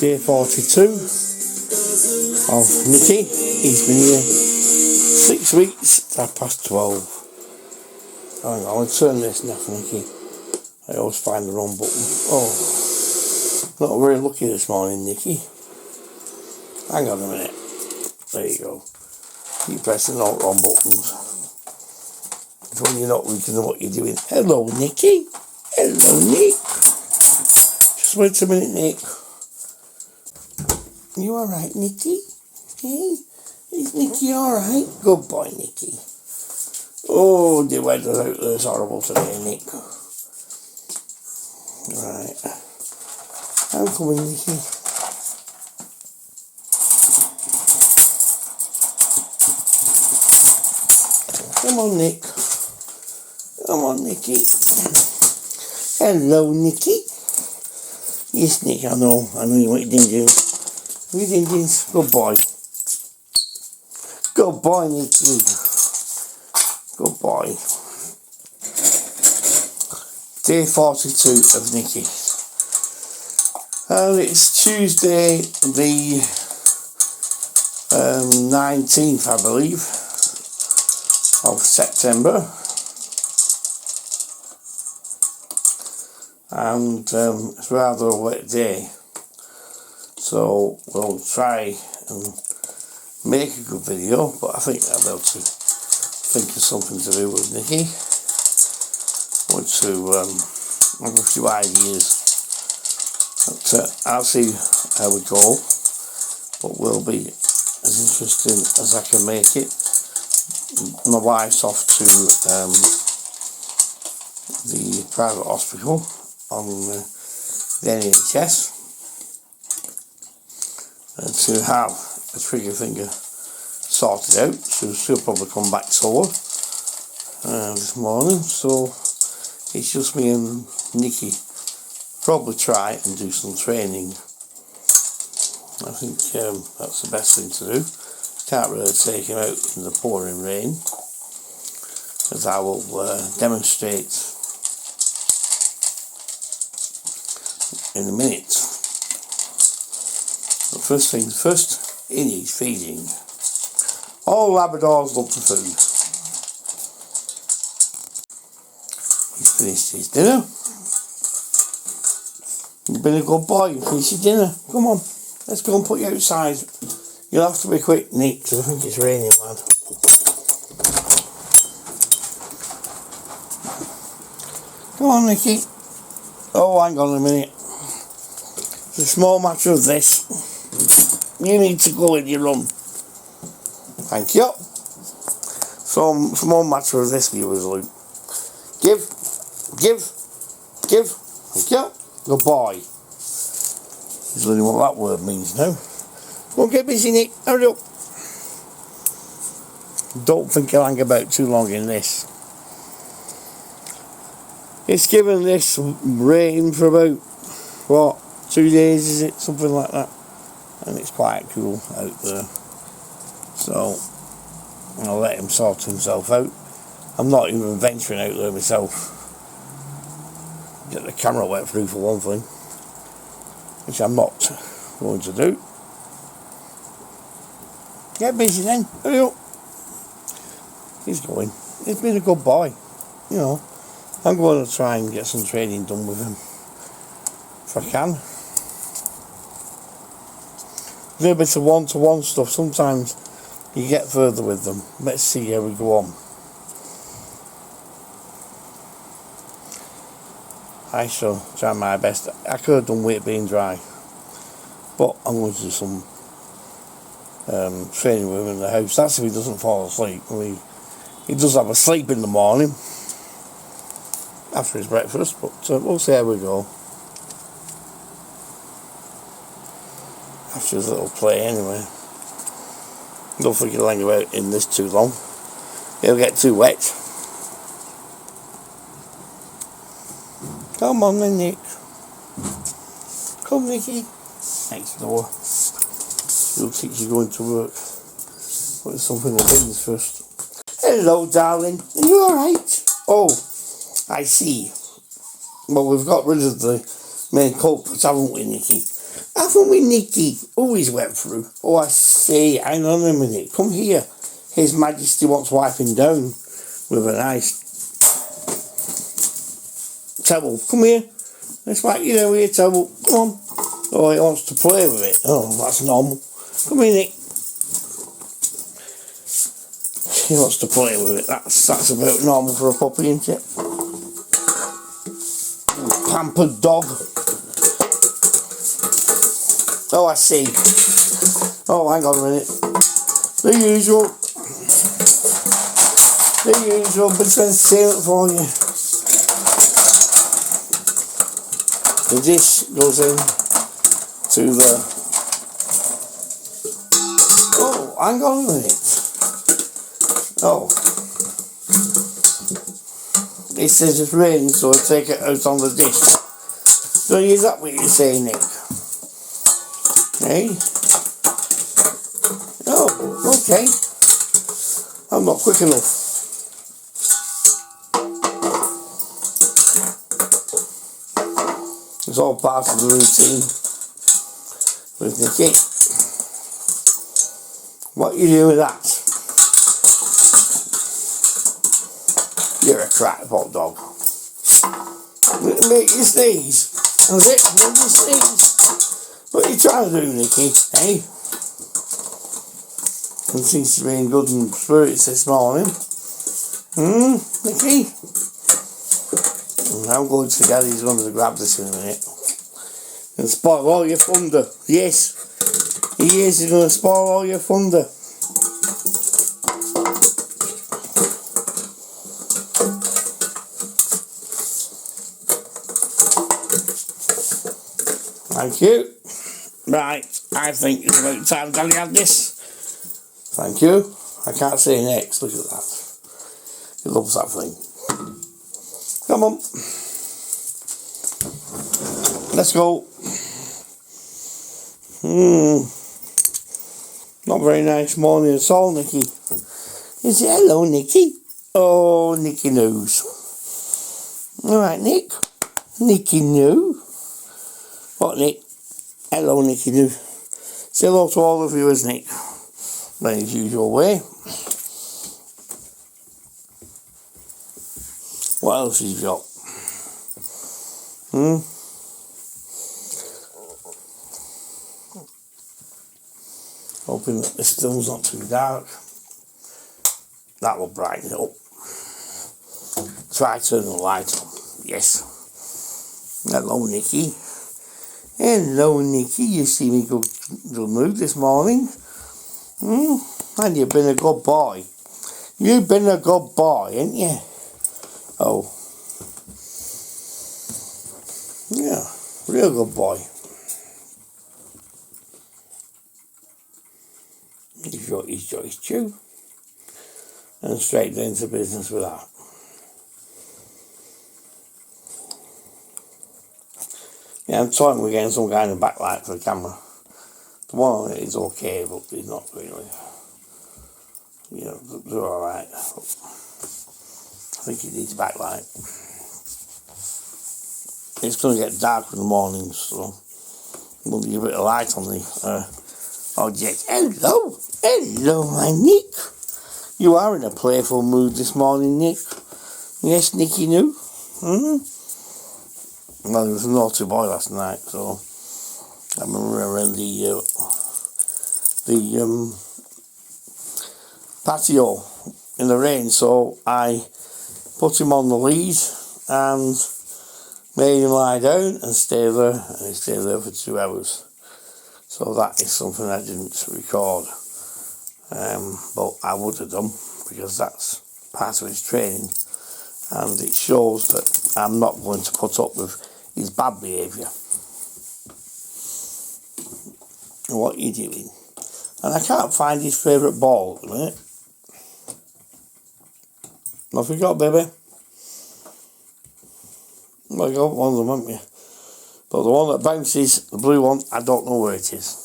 Day 42 of Nikki. He's been here 6 weeks, 12:30. Hang on, I'll turn this now for Nikki. I always find the wrong button. Oh, not very lucky this morning, Nikki. Hang on a minute. There you go. Keep pressing all wrong buttons. It's when you're not looking at what you're doing. Hello, Nikki. Hello, Nick. Just wait a minute, Nick. You alright, Nikki? Hey? Is Nikki alright? Good boy, Nikki. Oh, the weather out there is horrible today, Nick. Right. I'm coming, Nikki. Come on, Nick. Come on, Nikki. Hello, Nikki. Yes, Nick, I know you what you didn't do. You didn't do. Good boy. Good boy, Nikki. Good boy. Day 42 of Nikki. And it's Tuesday the 19th, I believe, of September. And it's rather a wet day, so we'll try and make a good video, but I think I'll be able to think of something to do with Nikki. I want to have a few ideas, but I'll see how we go, but will be as interesting as I can make it. My wife's off to the private hospital on the NHS to have a trigger finger sorted out, so she'll probably come back sore this morning, so it's just me and Nikki. Probably try and do some training. I think that's the best thing to do. Can't really take him out in the pouring rain, as I will demonstrate in a minute. But first things first, he needs feeding. All Labradors love the food. He's finished his dinner. You've been a good boy, you finished your dinner. Come on, let's go and put you outside. You'll have to be quick, Nick, because I think it's raining, lad. Come on, Nikki. Oh, hang on a minute. It's a small matter of this. You need to go in your room. Thank you. Small matter of this, viewers, Luke. Give. Thank you. Good boy. He's learning what that word means now. Go on, get busy, Nick. Hurry up. Don't think I'll hang about too long in this. It's given this rain for about, what, 2 days, is it? Something like that. And it's quite cool out there. So, I'll let him sort himself out. I'm not even venturing out there myself. Get the camera wet through for one thing, which I'm not going to do. Get busy then, hurry up. He's going. He's been a good boy, you know. I'm going to try and get some training done with him, if I can. A little bit of one-to-one stuff, sometimes you get further with them. Let's see how we go on. I shall try my best. I could have done with it being dry, but I'm going to do some training with him in the house. That's if he doesn't fall asleep. He does have a sleep in the morning after his breakfast, but we'll see how we go. After his little play anyway. Don't think he'll hang about in this too long. He'll get too wet. Come on then, Nick. Come, Nicky. Next door. You'll think you're going to work. Put something in the bins first. Hello, darling. Are you alright? Oh, I see. Well, we've got rid of the main culprit, haven't we, Nikki? I happened with Nicky? Oh, he's wet through. Oh, I see. Hang on a minute. Come here. His Majesty wants wiping down with a nice towel. Come here. Let's wipe you down with your towel. Come on. Oh, he wants to play with it. Oh, that's normal. Come here, Nick. He wants to play with it. That's about normal for a puppy, isn't it? Pampered dog. Oh, I see. Oh, hang on a minute. The usual, but it's concealment for you. The dish goes in to the... Oh, hang on a minute. Oh. It says it's raining, so I'll take it out on the dish. So is that what you're saying, Nick? Hey? Oh, okay. I'm not quick enough. It's all part of the routine with Nikki. What you do with that? You're a crackpot dog. Make you sneeze. That's it, make you sneeze. What are you trying to do, Nikki? Hey? It seems to be in good spirits this morning. Nikki? I'm going to get these ones to grab this in a minute. And spoil all your thunder. Yes. He is. He's going to spoil all your thunder. Thank you. Right, I think it's about time Daddy had this. Thank you. I can't say next, look at that. He loves that thing. Come on. Let's go. Not very nice morning at all, Nikki. Is it? Hello, Nikki. Oh, Nikki knows. Alright, Nick. Nikki knew. What, Nick? Hello, Nikki knew. Say hello to all the viewers, Nick. In his usual way. What else have you got? Hoping that the still's not too dark. That will brighten it up. Try turning the light on. Yes. Hello, Nikki. Hello, Nikki. You see me good mood this morning. And you've been a good boy. You've been a good boy, ain't you? Oh. Yeah, real good boy. He's got his chew. And straight down to business with that. Yeah, I'm toying with getting some kind of backlight for the camera. The one on it is okay, but it's not really. You know, they're alright. I think it needs backlight. It's going to get dark in the morning, so we'll give it a light on the object. Hello! Hello, my Nick! You are in a playful mood this morning, Nick. Yes, Nicky knew. Well, he was a naughty boy last night, so I remember around the patio in the rain, so I put him on the lead and made him lie down and stay there, and he stayed there for 2 hours. So that is something I didn't record, but I would have done, because that's part of his training, and it shows that I'm not going to put up with his bad behaviour. What are you doing? And I can't find his favourite ball at the minute. I forgot, baby. Well, you got one of them, haven't you? But the one that bounces, the blue one, I don't know where it is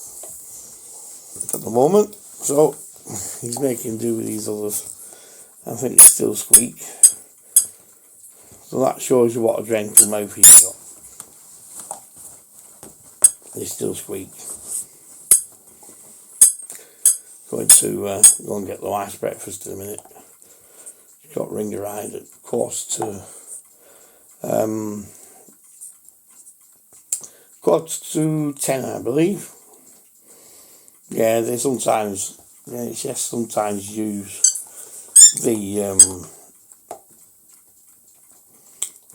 at the moment. So he's making do with these others. I think they still squeak. So that shows you what a gentle mouth he's got. They still squeak. Going to go and get the wife's breakfast in a minute. She's got ring a ride at 9:45, I believe. Yeah, they sometimes, the NHS sometimes use the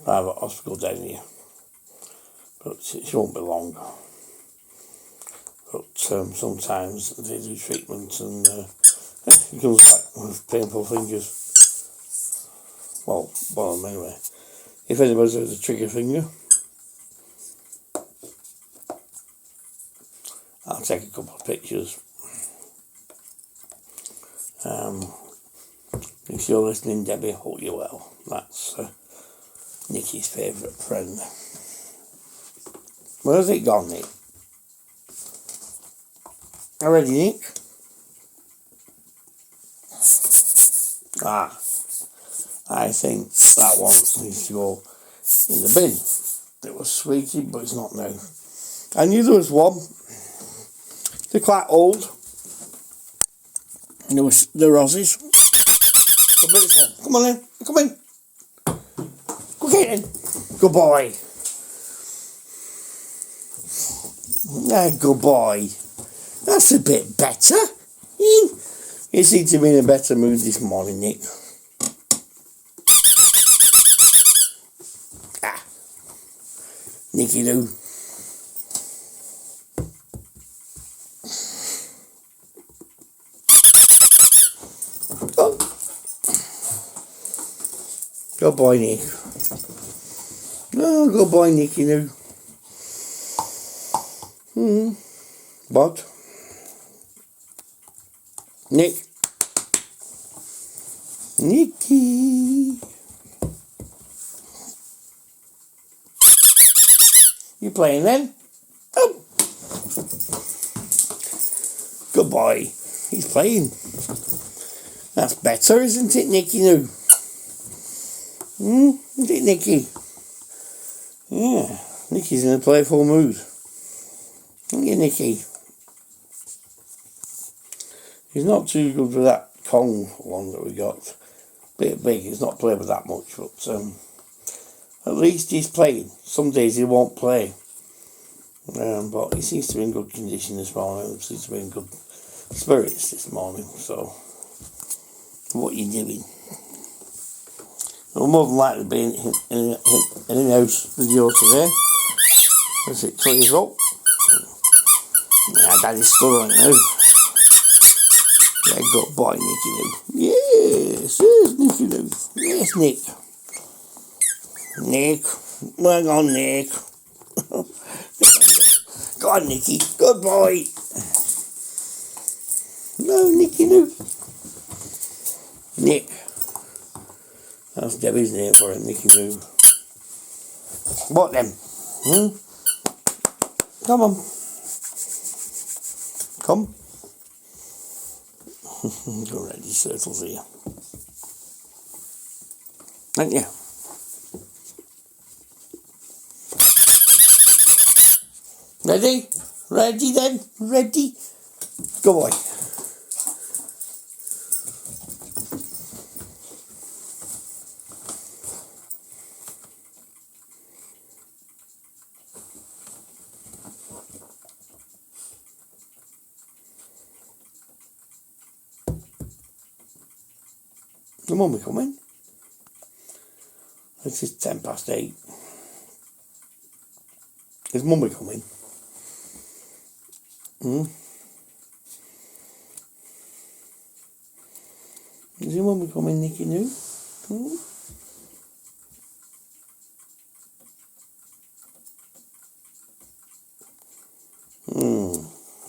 private hospital down here, but it won't be long. But sometimes they do treatment and he comes back with painful fingers. Well, one of them anyway. If anybody's has a trigger finger, I'll take a couple of pictures. If you're listening, Debbie, hope you're well. That's Nikki's favourite friend. Where's it gone, Nick? Already, Nick? I think that one needs to go in the bin. It was sweetie, but it's not now. I knew there was one. They're quite old. And the roses. Come on in. Come in. Go get in. Good boy. Good boy. That's a bit better. You seem to be in a better mood this morning, Nick. Nicky Lou. Oh. Good boy, Nick. Oh, good boy, Nicky Lou. What? Nick. Nicky. You playing then? Oh. Good boy. He's playing. That's better, isn't it, Nicky Lou? Isn't it, Nicky? Yeah. Nicky's in a playful mood. Isn't you, Nicky? He's not too good with that Kong one that we got. Bit big, he's not playing with that much, but at least he's playing. Some days he won't play. But he seems to be in good condition this morning. He seems to be in good spirits this morning. So, what are you doing? We'll more than likely be in in-house video today. As it clears up. Yeah, Daddy's still on it now. Yeah, good boy, Nicky Lou. Yes, yes, Nicky Lou. Yes, Nick. Nick. Well on, Nick. Go on, Nicky. Good boy. No, Nicky Lou. Nick. That's Debbie's name for him, Nicky Lou. What then? Come on. Come. Go ready, circles here. Aren't you? Ready? Ready then? Ready? Go boy. The mummy coming. This is 8:10. Is mummy coming? Is your mummy coming, Nicky Lou?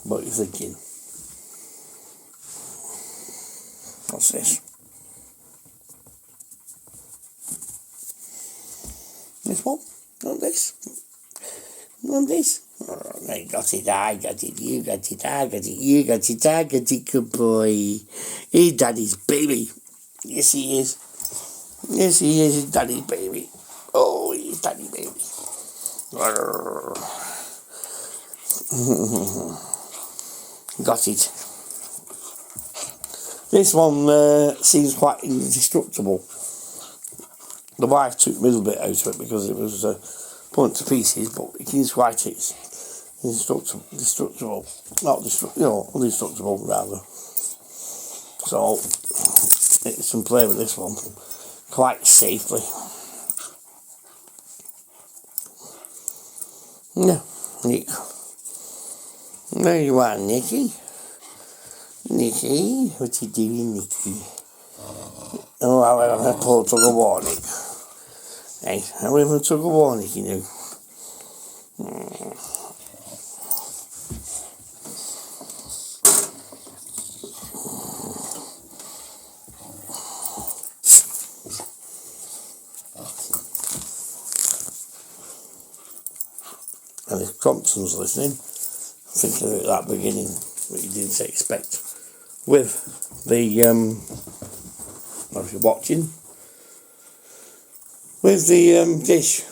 What are you thinking? What's this? This one? Not this? Not this? Oh, I got it, I got it, you got it, I got it, you got it, I got it, good boy. He's Daddy's baby. Yes, he is. Yes, he is. He's Daddy's baby. Oh, he's Daddy's baby. Got it. This one seems quite indestructible. The wife took a little bit out of it because it was put to pieces, but it seems quite indestructible. Not indestructible rather. So it can play with this one quite safely. Yeah, Nick. There you are, Nikki. Nikki, what you doing, Nikki? Oh, I have a pull tug of war, Nick. Hey, I have a tug of war, Nick, you know. And if Crompton's listening, thinking about that beginning, what you didn't expect, with the, if you're watching, with the dish,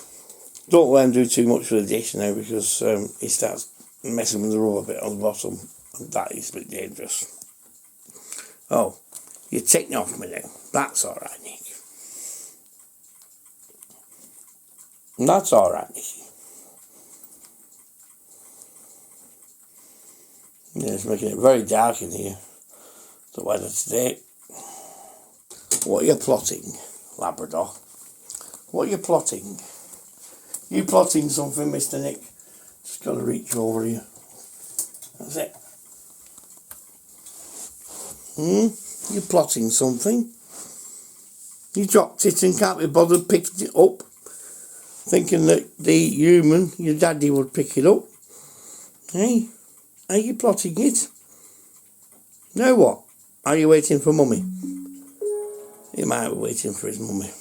don't let him do too much with the dish now because he starts messing with the rubber bit on the bottom, and that is a bit dangerous. Oh, you're taking off me now. That's alright, Nick. That's alright, Nicky. Yeah, it's making it very dark in here, the weather today. What are you plotting, Labrador? What are you plotting? You plotting something, Mr. Nick? Just got to reach over here. That's it. You plotting something? You dropped it and can't be bothered picking it up, thinking that the human, your daddy, would pick it up. Hey? Are you plotting it? Now what? Are you waiting for Mummy? He might be waiting for his Mummy.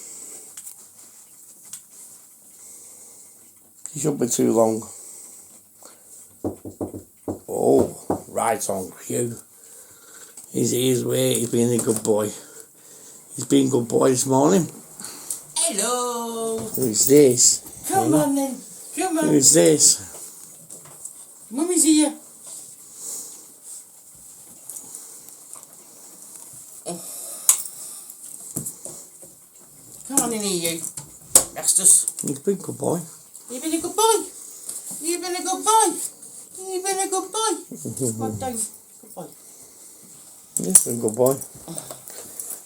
He shouldn't be too long. Oh, right on cue. He's his way. He's been a good boy. He's been a good boy this morning. Hello. Who's this? Come on then. Come on. Who's this? Mummy's here. Come on in here, you. Rastus. He's been a good boy. You've been a good boy. You've been a good boy. You've been a good boy. Well done. Good boy. Yeah, been a good boy.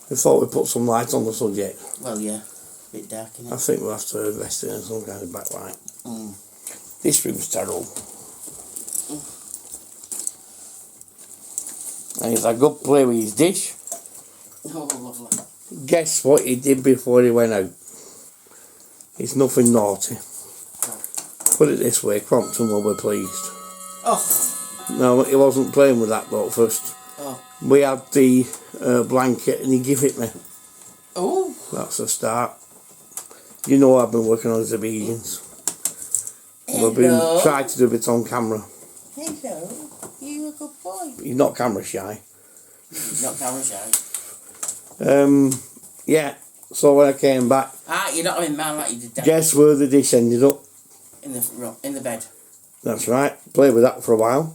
We thought we'd put some light on the subject. Well, yeah. Bit dark, innit? I think we'll have to invest in some kind of backlight. This room's terrible. And he's a good play with his dish. Oh, lovely. Guess what he did before he went out? It's nothing naughty. Put it this way, Crompton will be pleased. Oh. No, he wasn't playing with that though at first. Oh. We had the blanket and he gave it me. Oh. That's a start. You know I've been working on his obedience. We've been trying to do a bit on camera. Hello. You a good boy. He's not camera shy. He's not camera shy. Yeah, so when I came back... You're not having man like you did that. Guess where the dish ended up? In the bed. That's right. Played with that for a while.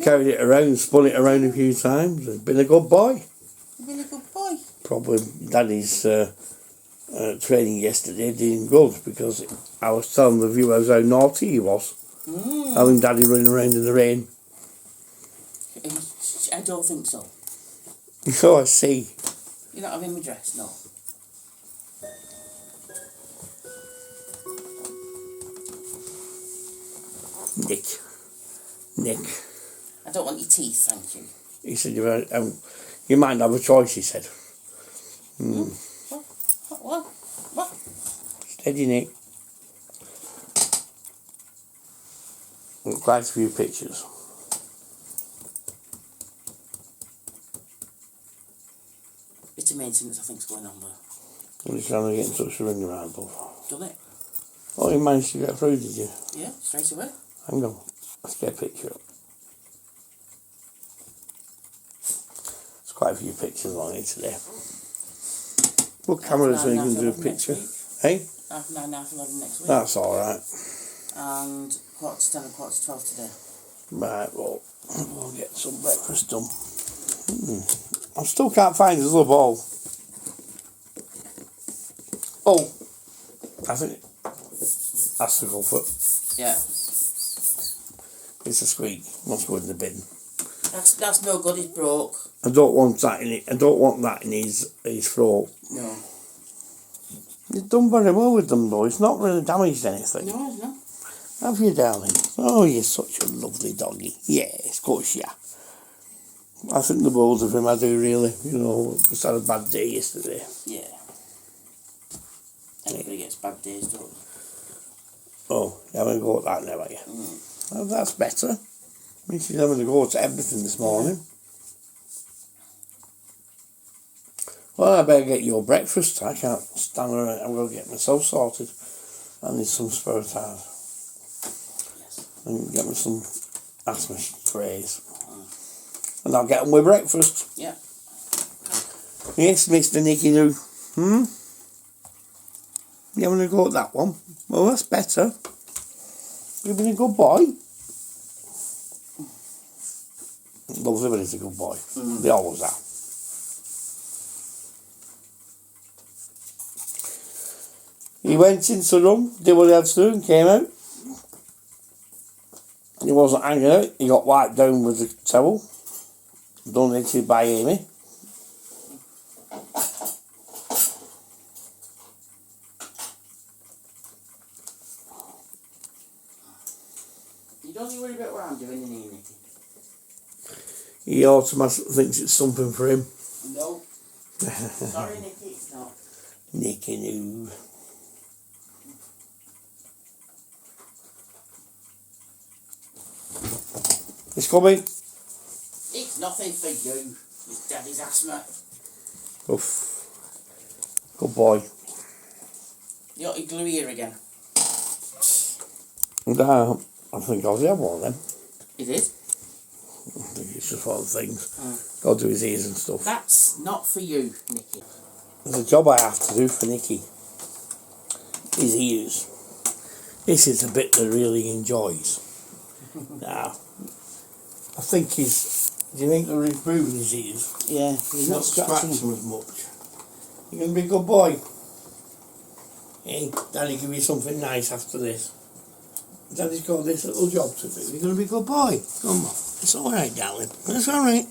Carried it around, spun it around a few times. And been a good boy. You've been a good boy. Probably Daddy's training yesterday did him good because I was telling the viewers how naughty he was. Having Daddy running around in the rain. I don't think so. Oh, I see. You're not having my dress, no. Nick. I don't want your teeth, thank you. He said, you might have a choice, he said. What? Steady, Nick. Quite a few pictures. Bit of maintenance, I think, is going on there. I'm just trying to get in touch with you right above. Done it? Oh, you managed to get through, did you? Yeah, straight away. Hang on. Let's get a picture up. There's quite a few pictures on here today. What camera so you can do a picture? Hey? 9:30 next week. That's alright. and 10:45 and 11:45 today. Right, well, we'll get some breakfast done. I still can't find his little ball. Oh, I think that's the culprit. Yeah. It's a squeak. Must go in the bin. That's no good. It's broke. I don't want that in it. I don't want that in his throat. No. You've done very well with them though. It's not really damaged anything. No, it's not. Have you, darling? Oh, you're such a lovely doggy. Yes, of course, yeah. I think the both of him, I do really. You know, just had a bad day yesterday. Yeah. Everybody gets bad days, don't they? Oh, you haven't got that now, are you? Well, that's better. I mean, she's having to go to everything this morning. Well, I better get your breakfast. I can't stand around. I'm going to get myself sorted. I need some spirituals. Yes. And get me some asthma sprays. And I'll get them with breakfast. Yeah. Yes, Mr. Nikki'S. You having a go at that one? Well, that's better. You've been a good boy. Loves everybody's a good boy. They always are. He went into the room, did what he had to do, and came out. He wasn't hanging out. He got wiped down with a towel, donated by Amy. You don't need to worry about what I'm doing in here, Nicky. He automatically thinks it's something for him. No. Sorry, Nicky, it's not. Nikki'S. It's coming. It's nothing for you. It's Daddy's asthma. Oof. Good boy. You got your glue here again. No, I think I'll have one of them. It is? I think it's just one of the things. Got to do his ears and stuff. That's not for you, Nicky. There's a job I have to do for Nicky. His ears. This is the bit that really enjoys. Now, I think he's... Do you think they're improving his ears? Yeah, He's not scratching them as much. You're going to be a good boy. Hey, Daddy, give you something nice after this. Daddy's got this little job to do. You're going to be a good boy. Come on. It's alright, darling. It's alright.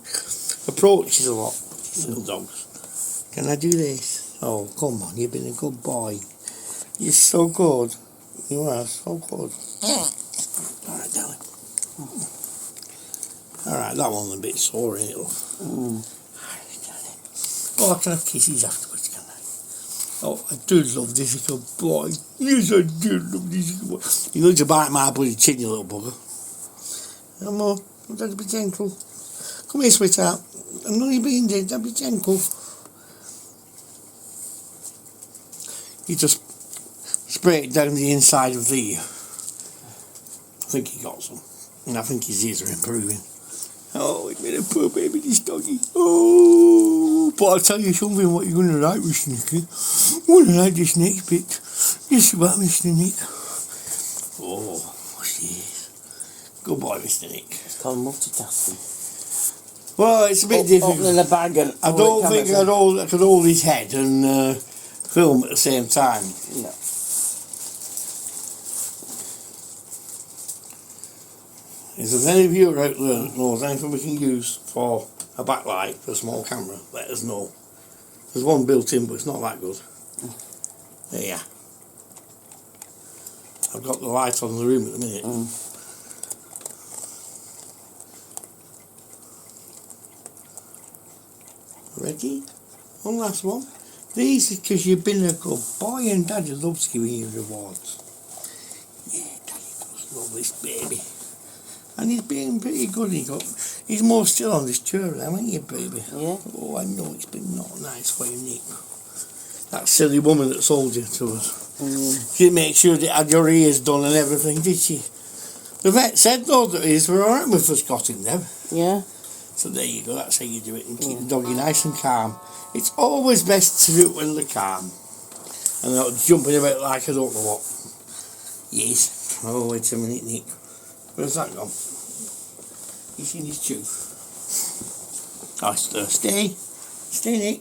Approaches a lot, these little dogs. Can I do this? Oh, come on. You've been a good boy. You're so good. You are so good. Alright, darling. Alright, that one's a bit sore, ain't it? Alright, darling. Oh, I can have kisses afterwards, can I? Oh, I do love this little boy. Yes, I do love this little boy. You're going to bite my bloody chin, you little bugger. Come on, Daddy, be gentle. Come here, sweetheart. I know you're being dead, Daddy, be gentle. You just spray it down the inside of the ear. I think he got some. And I think his ears are improving. Oh, he's been a poor baby, this doggy. Oh, but I'll tell you something what you're going to like, Mr. Nicky. You're going to like this next bit. This is about Mr. Nick. Oh, what's this? Good boy, Mr. Nick. It's called multitasking. Well, it's a bit difficult. Opening the bag and... I don't think I could hold his head and film at the same time. No. If there's any viewer out there that knows anything we can use for a backlight for a small camera, let us know. There's one built in, but it's not that good. There you are. I've got the light on in the room at the minute. Ready? One last one. These are because you've been a good boy and Daddy loves giving you rewards. Yeah, Daddy does love this baby. And he's being pretty good. He's more still on this chair, haven't you, baby? Yeah. Oh, I know it's been not nice for you, Nick. That silly woman that sold you to us. She didn't make sure that had your ears done and everything, did she? The vet said, though, that ears were alright when we first got him, then. Yeah. So there you go, that's how you do it, and keep the doggy nice and calm. It's always best to do it when they're calm. And not jumping about like I don't know what. Yes. Oh, wait a minute, Nick. Where's that gone? He's in his chew. Oh, stay. Stay, Nick.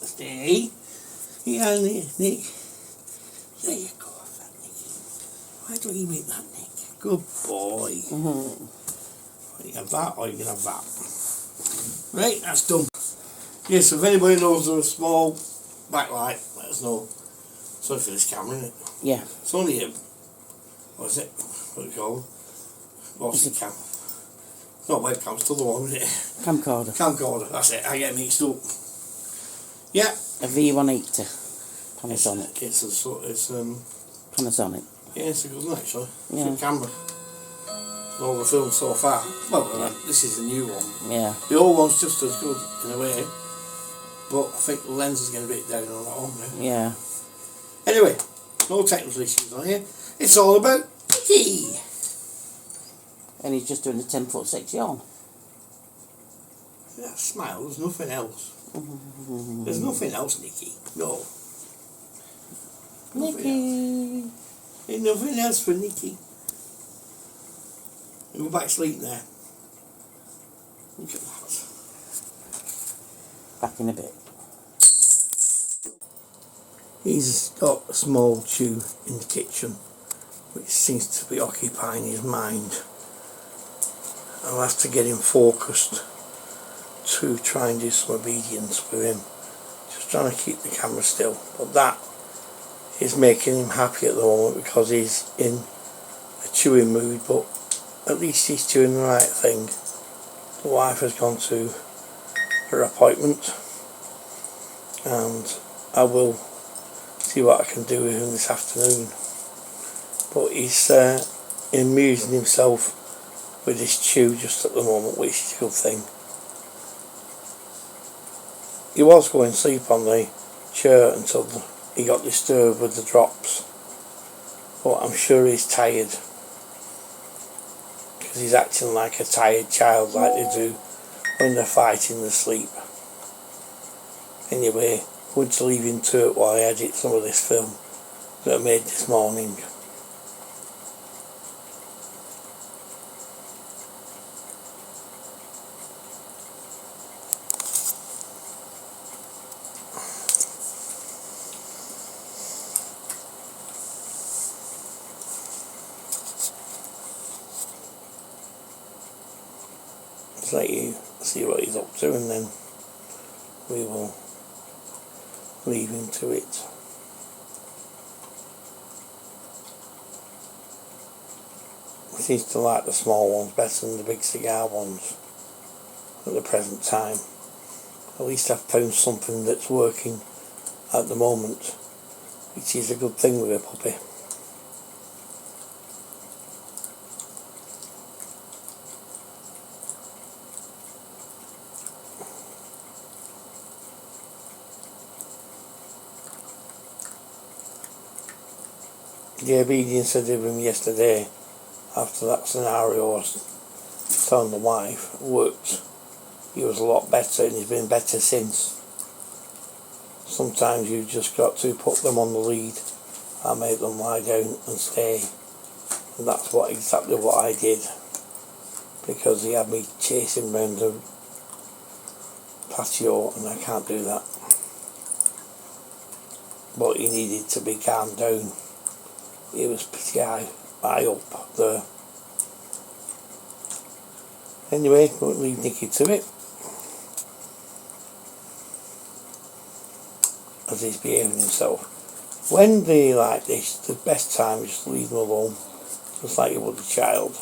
Stay. Yeah, Nick. There you go, that Nick. Why don't you eat that, Nick? Good boy. You can have that or you can have that. Right, that's done. Yeah, so if anybody knows of a small backlight, let us know. Sorry for this camera, isn't it? Yeah. It's only a, what is it? What do you call it? What's the cam? It's not webcam, it's still the one, isn't it? Camcorder. Camcorder, that's it, I get mixed up. Yeah. A V180. Panasonic. It's Panasonic. yeah, it's a good one actually. Yeah. Good camera. All the films so far. Well, this is a new one. Yeah. The old one's just as good in a way, but I think the lens is getting a bit down on that one now. Yeah. Anyway, no technical issues on here. It's all about Nikki. And he's just doing a 10'6" yawn. That smile, there's nothing else. There's nothing else, Nikki. No. Nikki. There's nothing else for Nikki. Go back to sleep now. Look at that. Back in a bit. He's got a small chew in the kitchen, which seems to be occupying his mind. I'll have to get him focused to try and do some obedience with him. Just trying to keep the camera still. But that is making him happy at the moment because he's in a chewing mood, but at least he's chewing the right thing. The wife has gone to her appointment and I will see what I can do with him this afternoon. But he's amusing himself with his chew just at the moment, which is a good thing. He was going to sleep on the chair until he got disturbed with the drops, but I'm sure he's tired because he's acting like a tired child, like they do when they're fighting the sleep. Anyway, going to leave him to it while I edit some of this film that I made this morning. Just let you see what he's up to and then we will leave him to it. He seems to like the small ones better than the big cigar ones at the present time. At least I've found something that's working at the moment, which is a good thing with a puppy. The obedience I did with him yesterday, after that scenario I was telling the wife, worked. He was a lot better and he's been better since. Sometimes you've just got to put them on the lead and make them lie down and stay. And that's exactly what I did, because he had me chasing around the patio and I can't do that. But he needed to be calmed down. He was pretty high up there. Anyway, won't leave Nikki to it, as he's behaving himself. When they like this, the best time is to leave them alone, just like you would a child.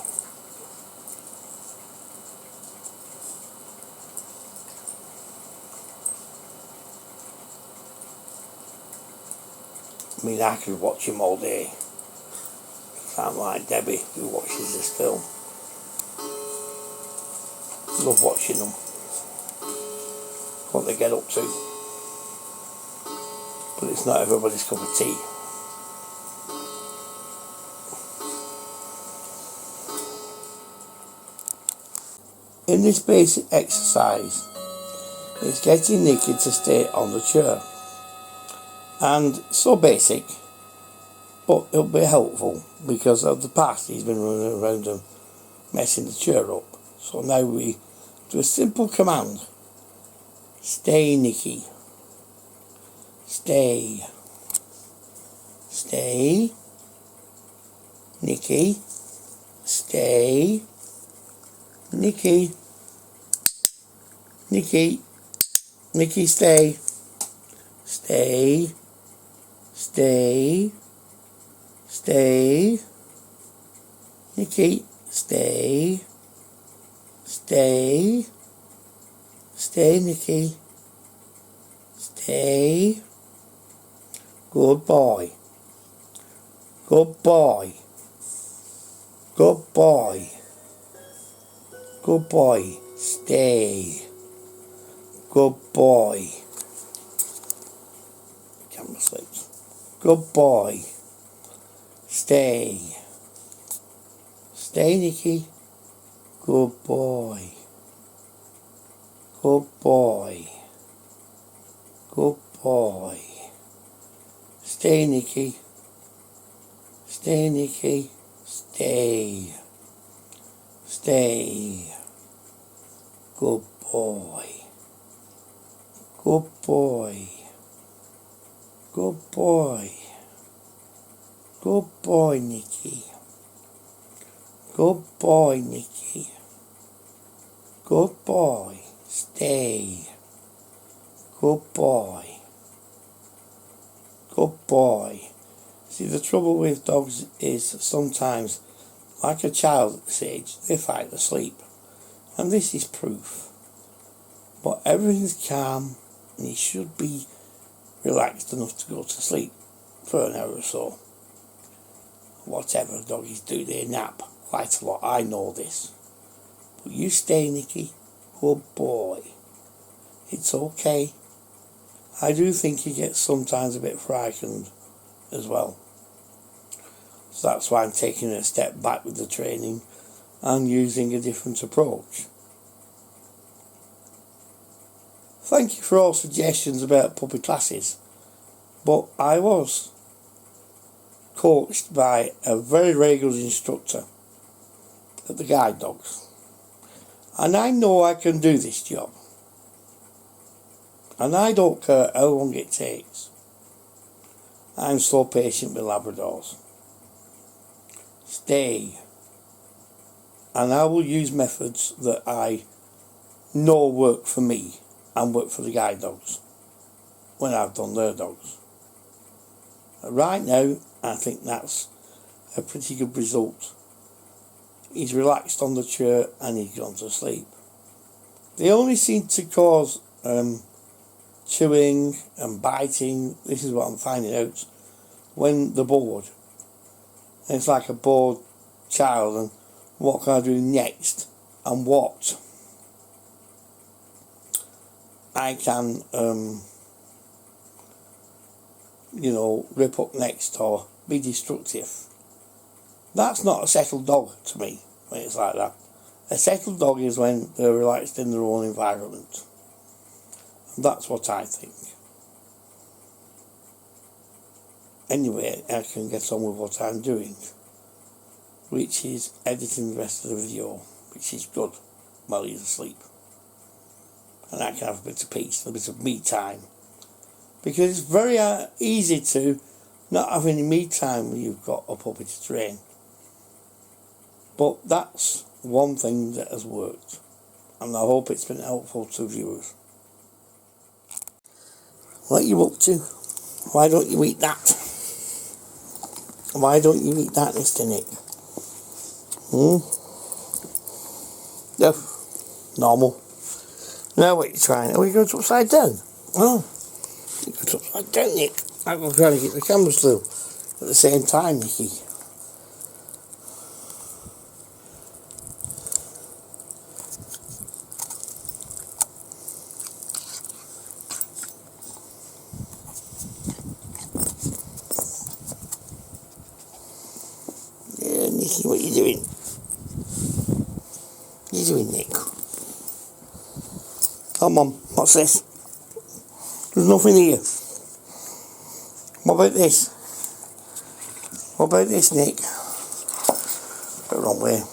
I mean, I could watch him all day. I'm like Debbie, who watches this film. Love watching them, what they get up to. But it's not everybody's cup of tea. In this basic exercise, it's getting Nikki to stay on the chair. And so basic, But it'll be helpful because of the past he's been running around and messing the chair up. So now we do a simple command. Stay, Nikki. Stay. Stay. Nikki. Stay. Nikki. Nikki. Nikki, stay. Stay. Stay. Stay. Nikki, stay. Stay. Stay, Nikki. Stay. Good boy. Good boy. Good boy. Good boy. Stay. Good boy. Camera slips. Good boy. Stay. Stay, Nikki. Good boy. Good boy. Good boy. Stay, Nikki. Stay, Nikki. Stay. Stay. Good boy. Good boy. Good boy. Good boy, Nikki. Good boy, Nikki. Good boy. Stay. Good boy. Good boy. See, the trouble with dogs is sometimes, like a child at this age, they fight to sleep. And this is proof. But everything's calm and he should be relaxed enough to go to sleep for an hour or so. Whatever doggies do, they nap quite a lot. I know this. But you stay, Nikki. Good boy. It's okay. I do think he gets sometimes a bit frightened as well. So that's why I'm taking a step back with the training and using a different approach. Thank you for all suggestions about puppy classes, but I was coached by a very, very good instructor at the guide dogs, and I know I can do this job, and I don't care how long it takes. I'm so patient with Labradors. Stay, and I will use methods that I know work for me and work for the guide dogs when I've done their dogs. Right now, I think that's a pretty good result. He's relaxed on the chair and he's gone to sleep. They only seem to cause chewing and biting. This is what I'm finding out when they're bored. And it's like a bored child, and what can I do next? And what I can, rip up next or be destructive. That's not a settled dog to me when it's like that. A settled dog is when they're relaxed in their own environment. And that's what I think. Anyway, I can get on with what I'm doing, which is editing the rest of the video, which is good while he's asleep. And I can have a bit of peace, a bit of me time. Because it's very easy to not have any me time when you've got a puppy to train. But that's one thing that has worked. And I hope it's been helpful to viewers. What are you up to? Why don't you eat that? Why don't you eat that, Mr. Nick? No. Normal. Now what are you trying? Are we going to upside down? Oh. You go upside down, Nick. I'm trying to get the camera still at the same time, Nikki. Yeah, Nikki, what are you doing? What are you doing, Nick? Oh, Mum, what's this? There's nothing here. What about this? What about this, Nick? The wrong way.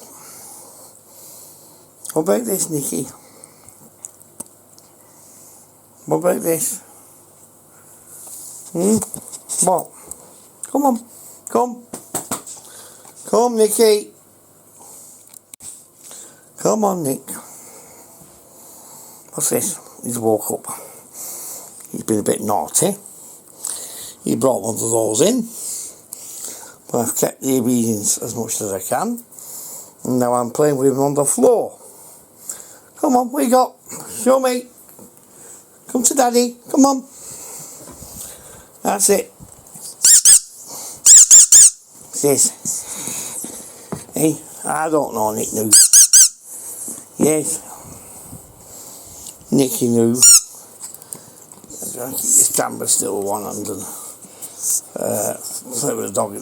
What about this, Nikki? What about this? What? Come on. Come. Come, Nikki. Come on, Nick. What's this? He's woke up. He's been a bit naughty. He brought one of those in. But I've kept the obedience as much as I can. And now I'm playing with him on the floor. Come on, what you got? Show me. Come to Daddy. Come on. That's it. Says, hey, I don't know, Nick knew. Yes. Nicky knew. I'm going to keep this camera still one hand and play with the dog.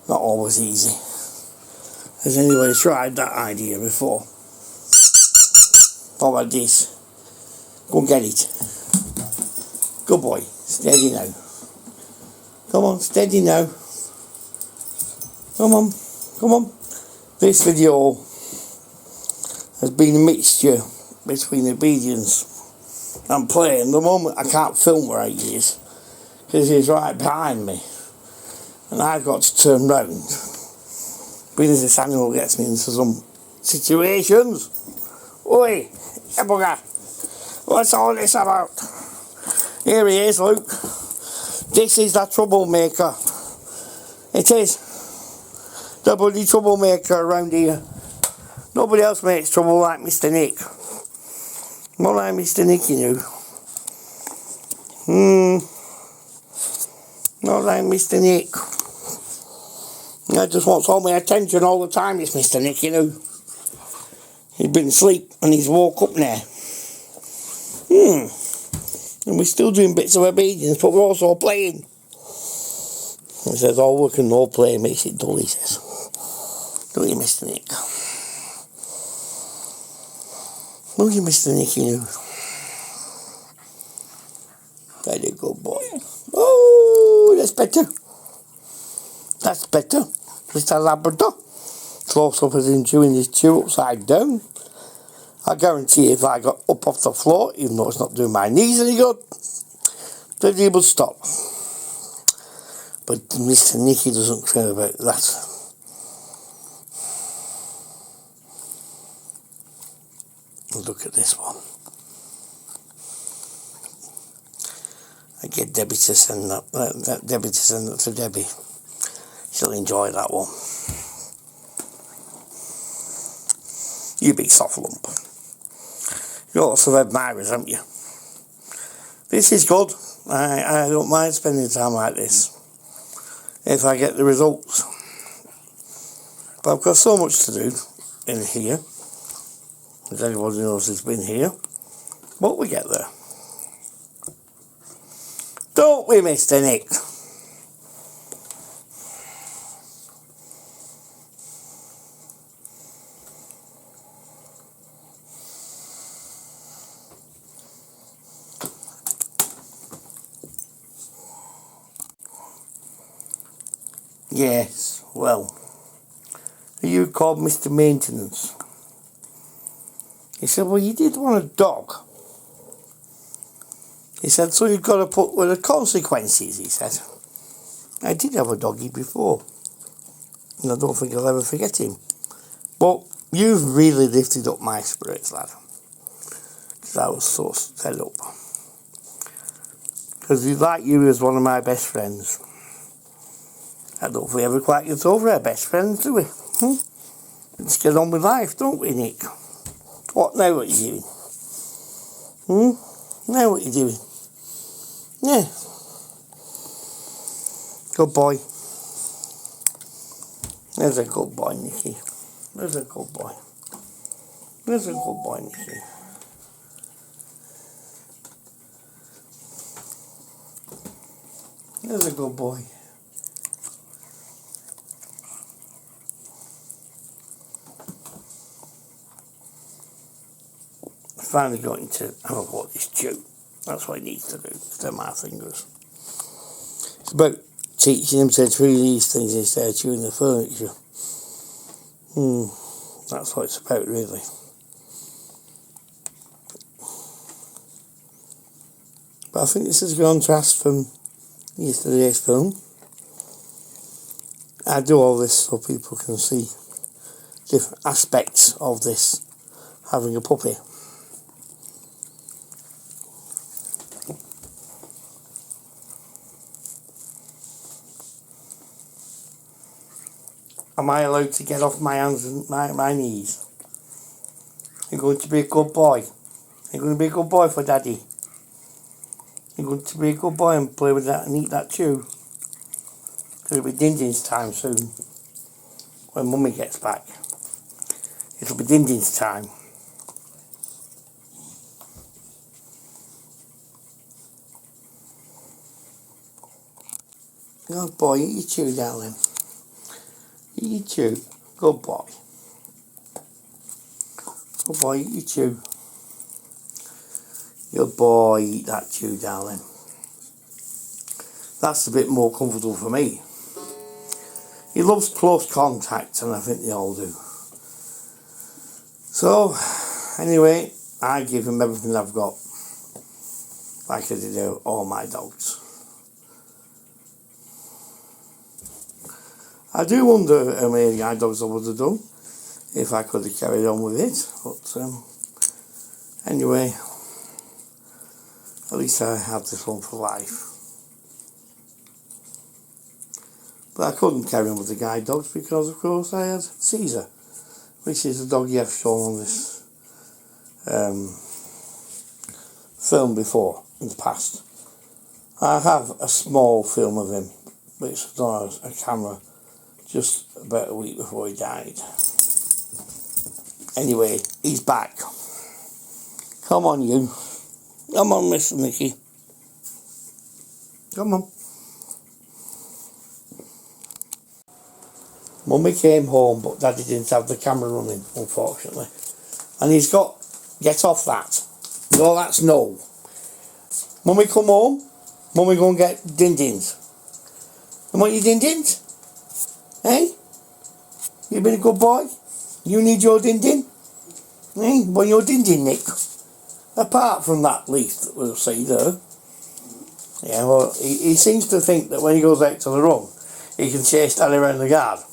Not always easy. Has anybody tried that idea before? What about this? Go and get it. Good boy. Steady now. Come on, steady now. Come on. Come on. This video has been a mixture between obedience and playing. The moment I can't film where he is because he's right behind me and I've got to turn round because this animal gets me into some situations. Oi, bugger, what's all this about? Here he is, Luke. This is the troublemaker. It is the bloody troublemaker around here. Nobody else makes trouble like Mr. Nick. Not like Mr. Nick, you know. Not like Mr. Nick. I just wants all my attention all the time, this Mr. Nick, you know. He's been asleep and he's woke up now. And we're still doing bits of obedience, but we're also playing. He says, all work and no play makes it dull, he says. Don't you, Mr. Nick? Look at Mr. Nick, you know. Very good boy. Oh, that's better. That's better. Mr. Labrador. Close up as in chewing his chew upside down. I guarantee if I got up off the floor, even though it's not doing my knees any good, that he would stop. But Mr. Nicky doesn't care about that. Look at this one. I get Debbie to send that, Debbie to send that to Debbie. She'll enjoy that one. You big soft lump. You also have admirers, haven't you? This is good. I don't mind spending time like this if I get the results. But I've got so much to do in here. As everybody knows who's been here. But we get there. Don't we, Mr. Nick? Yes, well, are you called Mr. Maintenance? He said, well, you did want a dog. He said, so you've got to put with the consequences, he said. I did have a doggy before. And I don't think I'll ever forget him. But you've really lifted up my spirits, lad. Because I was so fed up. Because like you was one of my best friends. I don't think we ever quite get over our best friends, do we? Let's get on with life, don't we, Nick? What now, what you doing? Now what you doing? Yeah. Good boy. There's a good boy, Nicky. There's a good boy. There's a good boy, Nicky. There's a good boy. Finally got him to have a go at this chew. That's what he needs to do. They're my fingers. It's about teaching him to do these things instead of chewing the furniture. That's what it's about, really. But I think this is a contrast from yesterday's film. I do all this so people can see different aspects of this, having a puppy. Am I allowed to get off my hands and my knees? You're going to be a good boy. You're going to be a good boy for Daddy. You're going to be a good boy and play with that and eat that chew. It'll be Dindin's time soon. When Mummy gets back. It'll be Dindin's time. Good boy, eat your chew, darling. Eat your chew. Good boy. Good boy, eat your chew. Good boy, eat that chew, darling. That's a bit more comfortable for me. He loves close contact, and I think they all do. So, anyway, I give him everything I've got. Like I do all my dogs. I do wonder how many guide dogs I would have done if I could have carried on with it. But anyway, at least I had this one for life. But I couldn't carry on with the guide dogs because, of course, I had Caesar, which is the dog you have shown on this film before, in the past. I have a small film of him, which was on a camera just about a week before he died. Anyway, he's back. Come on, you. Come on, Mr. Nikki. Come on. Mummy came home, but Daddy didn't have the camera running, unfortunately. And he's got, get off that. No, that's no. Mummy come home. Mummy go and get Dindins. And what you Dindins? Eh? You been a good boy? You need your Dindin? Eh? Well, your Dindin, Nick. Apart from that leaf that we'll see there. Yeah, well, he seems to think that when he goes out to the run, he can chase Daddy around the garden.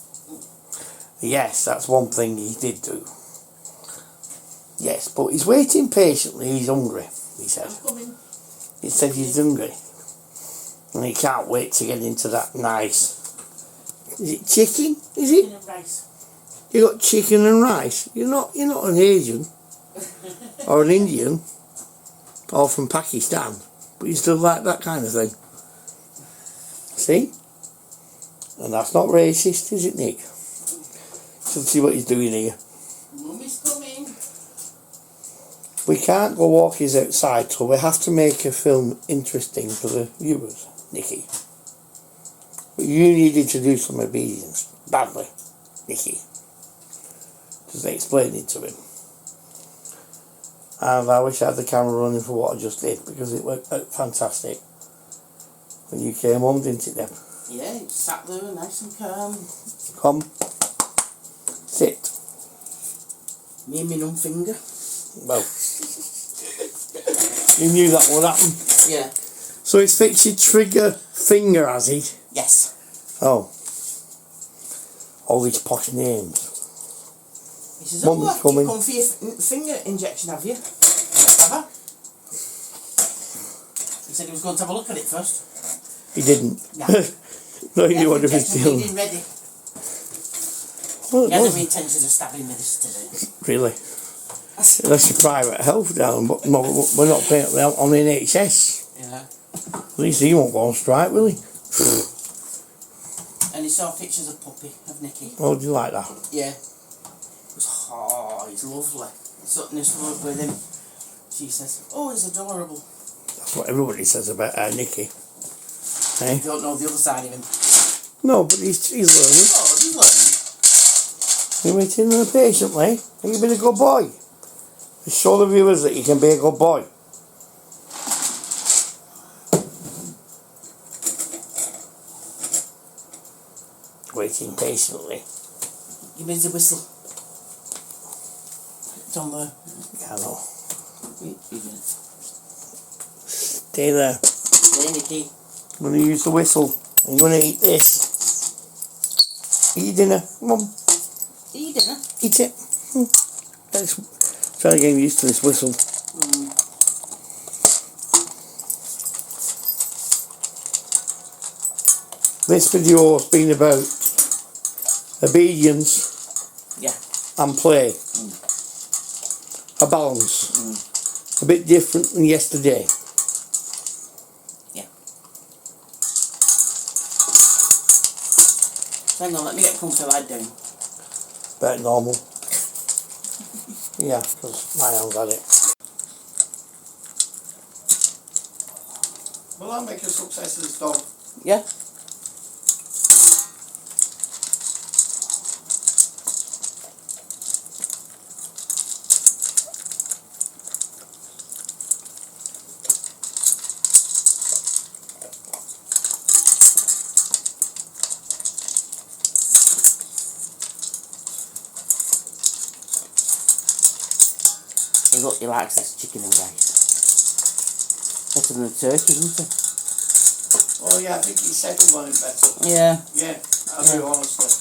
Yes, that's one thing he did do. Yes, but he's waiting patiently. He's hungry, he said. I'm coming. He said he's hungry. And he can't wait to get into that nice... Is it chicken? Is it? Chicken and rice. You got chicken and rice. You're not an Asian or an Indian or from Pakistan, but you still like that kind of thing. See? And that's not racist, is it, Nick? So see what he's doing here. Mummy's coming. We can't go walkies outside, so we have to make a film interesting for the viewers, Nikki. But you needed to do some obedience, badly, Nikki. Just explain it to him. And I wish I had the camera running for what I just did, because it worked out fantastic. When you came home, didn't it, Deb? Yeah, it sat there nice and calm. Come. Sit. Me and my numb finger. Well, you knew that would happen. Yeah. So he's fixed your trigger finger, has he? Yes. Oh. All these posh names. He says, Mummy's oh, coming. you've come for your finger injection, have you? Have I? He said he was going to have a look at it first. He didn't. No. No, he knew what he was doing. Ready. Well, He had no intentions of stabbing me this today. really? That's your private health, darling, but no, we're not paying on the NHS. Yeah. At least he won't go on strike, will he? And he saw pictures of Puppy, of Nikki. Oh, do you like that? Yeah. It was, oh, he's lovely. Sitting this with him. She says, oh, he's adorable. That's what everybody says about Nikki. Hey? You don't know the other side of him. No, but he's learning. Oh, he's learning. You're waiting there patiently. You've been a good boy. Show the viewers that you can be a good boy. waiting patiently. Give me the whistle. It's on there. Yeah, I know. Even. Stay there. There, Nikki. I'm going to use the whistle. I'm going to eat this. Eat your dinner. Come on. Eat dinner? Eat it. Let's try to get used to this whistle. This video has been about obedience and play. A balance. A bit different than yesterday. Yeah. Hang on, let me get comfortable lie down. Better normal. Yeah, because my hand got it. Will that make a success of this dog? Yeah. He likes this chicken and rice. Better than a turkey, isn't it? Oh yeah, I think he's settled on it better. Yeah. Yeah, I'll be honestly.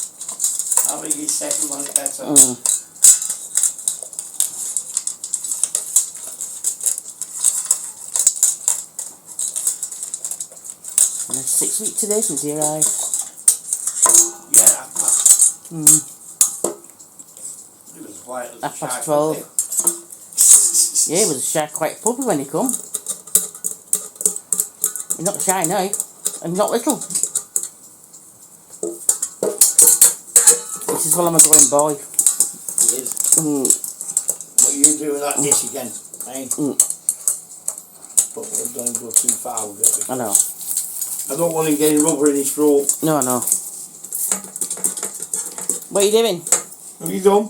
I think he's settled on it better. And it's 6 weeks today since he arrived. Yeah. He was quiet as a shark. 12:30. Yeah, he was a shy, quiet puppy when he come. He's not shy now, and not little. This is while I'm a growing boy. He is. What are you doing with that dish again, eh? But we're going to go too far with it. I know. I don't want him getting rubber in his throat. No, I know. What are you doing? Have you done?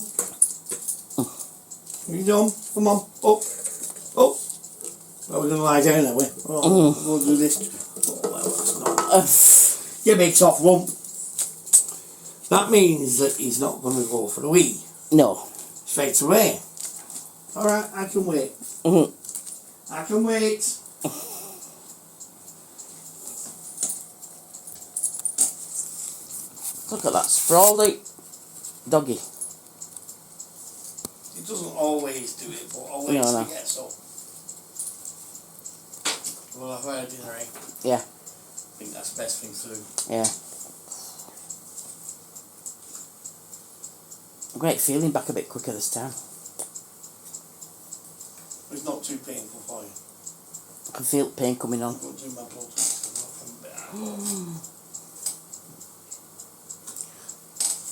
Have you done? Come on, up. Up. Well, we're going to lie down, are we? Oh, we'll do this. Oh, well, that's not. You big soft lump. That means that he's not going to go for a wee. No. Straight away. Alright, I can wait. I can wait. Look at that sprawled out doggy. He doesn't always do it, but always No. he gets up. Well, I've had dinner, eh? Yeah. I think that's the best thing to do. Yeah. Great feeling back a bit quicker this time. It's not too painful for you. I can feel pain coming on. I'm going to do my blood test.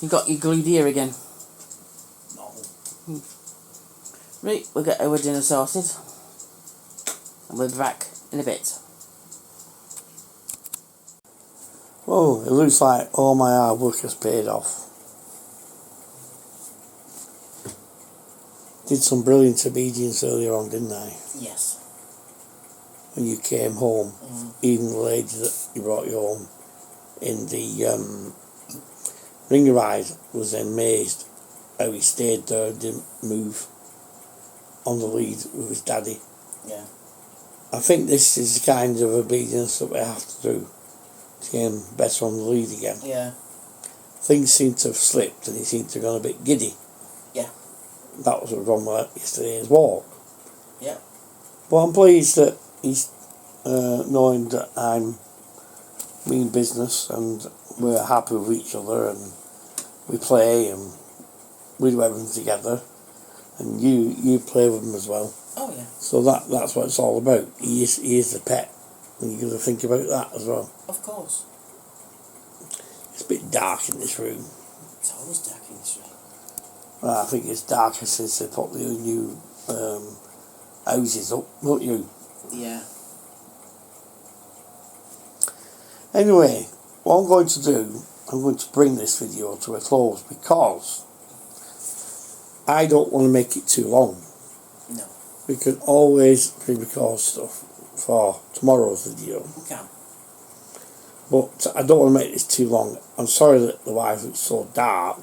You got your glued ear again. No. Right, we'll get our dinner sorted. And we'll be back in a bit. Well, it looks like all my hard work has paid off. Did some brilliant obedience earlier on, didn't I? Yes. When you came home, even the lady that you brought you home in the ringer ride was amazed how he stayed there, didn't move on the lead with his daddy. Yeah. I think this is the kind of obedience that we have to do to get him better on the lead again. Yeah. Things seem to have slipped and he seemed to have gone a bit giddy. Yeah. That was what was wrong with yesterday's walk. Yeah. But I'm pleased that he's knowing that I'm mean business and we're happy with each other and we play and we do everything together and you play with him as well. Oh yeah. So that's what it's all about. He is the pet and you've got to think about that as well. Of course. It's a bit dark in this room. It's always dark in this room. Well, I think it's darker since they put the new houses up, don't you? Yeah. Anyway, what I'm going to do, I'm going to bring this video to a close because I don't want to make it too long. No. We can always pre-record stuff for tomorrow's video. We can. But I don't want to make this too long. I'm sorry that the wife looks so dark.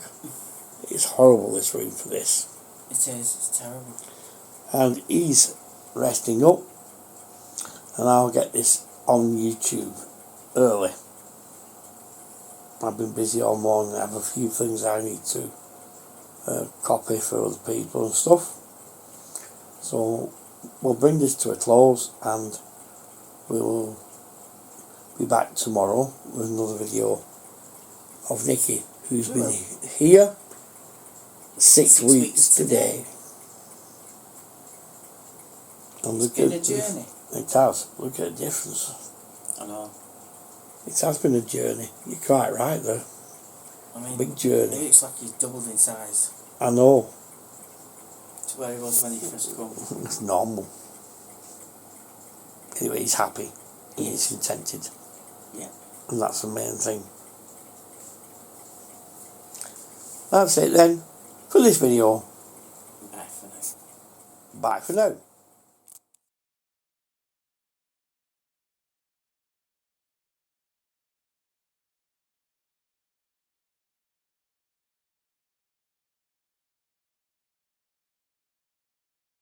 It's horrible, this room, for this. It is, it's terrible. And he's resting up, and I'll get this on YouTube early. I've been busy all morning. I have a few things I need to copy for other people and stuff. So we'll bring this to a close, and we'll be back tomorrow with another video of Nikki, who's been here 6 weeks today. And It's been a journey. It has. Look at the difference. I know. It has been a journey. You're quite right there. I mean, big journey. It looks like he's doubled in size I know. to where he was when he first come. It's normal. Anyway, he's happy. He's contented. Yeah. And that's the main thing. That's it then for this video. Bye for now. Bye for now.